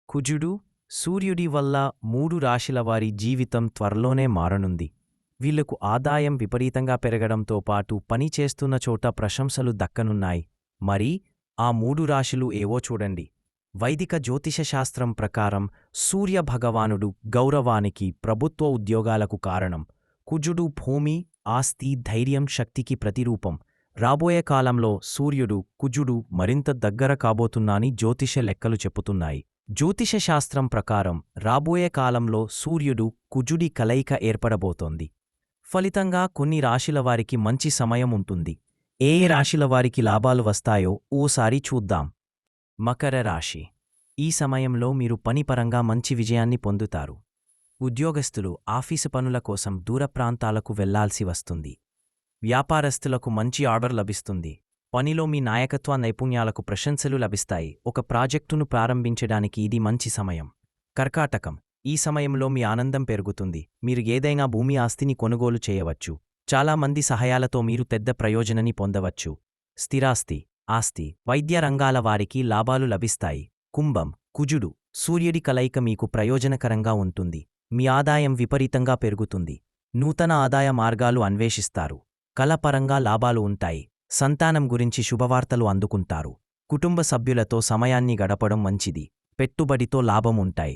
కుజుడు, సూర్యుడి వల్ల 3 రాశిల వారి జీవితం త్వరలోనే మారనుంది. వీళ్లకు ఆదాయం విపరీతంగా పెరగడంతో పాటు పని చేస్తున్న చోట ప్రశంసలు దక్కనున్నాయి. మరి ఆ 3 రాశులు ఏవో చూడండి. వైదిక జ్యోతిషశాస్త్రం ప్రకారం సూర్యభగవానుడు గౌరవానికి, ప్రభుత్వ ఉద్యోగాలకు కారణం. కుజుడు భూమి, ఆస్తి, ధైర్యం, శక్తికి ప్రతిరూపం. రాబోయే కాలంలో సూర్యుడు, కుజుడు మరింత దగ్గర కాబోతున్నాని జ్యోతిష లెక్కలు చెప్పుతున్నాయి. జ్యోతిషశాస్త్రం ప్రకారం రాబోయే కాలంలో సూర్యుడు, కుజుడి కలయిక ఏర్పడబోతోంది. ఫలితంగా కొన్ని రాశిల వారికి మంచి సమయం ఉంటుంది. ఏ రాశిల వారికి లాభాలు వస్తాయో ఓసారి చూద్దాం. మకర రాశి. ఈ సమయంలో మీరు పనిపరంగా మంచి విజయాన్ని పొందుతారు. ఉద్యోగస్తులు ఆఫీసు పనుల కోసం దూర ప్రాంతాలకు వెళ్లాల్సి వస్తుంది. వ్యాపారస్తులకు మంచి ఆర్డర్ లభిస్తుంది. పనిలో మీ నాయకత్వ నైపుణ్యాలకు ప్రశంసలు లభిస్తాయి. ఒక ప్రాజెక్టును ప్రారంభించడానికి ఇది మంచి సమయం. కర్కాటకం. ఈ సమయంలో మీ ఆనందం పెరుగుతుంది. మీరు ఏదైనా భూమి ఆస్తిని కొనుగోలు చేయవచ్చు. చాలామంది సహాయాలతో మీరు పెద్ద ప్రయోజనాన్ని పొందవచ్చు. స్థిరాస్తి, ఆస్తి, వైద్య రంగాల వారికి లాభాలు లభిస్తాయి. కుంభం. కుజుడు, సూర్యుడి కలయిక మీకు ప్రయోజనకరంగా ఉంటుంది. మీ ఆదాయం విపరీతంగా పెరుగుతుంది. నూతన ఆదాయ మార్గాలు అన్వేషిస్తారు. కళపరంగా లాభాలు ఉంటాయి. సంతానం గురించి శుభవార్తలు అందుకుంటారు. కుటుంబ సభ్యులతో సమయాన్ని గడపడం మంచిది. పెట్టుబడితో లాభం ఉంటాయి.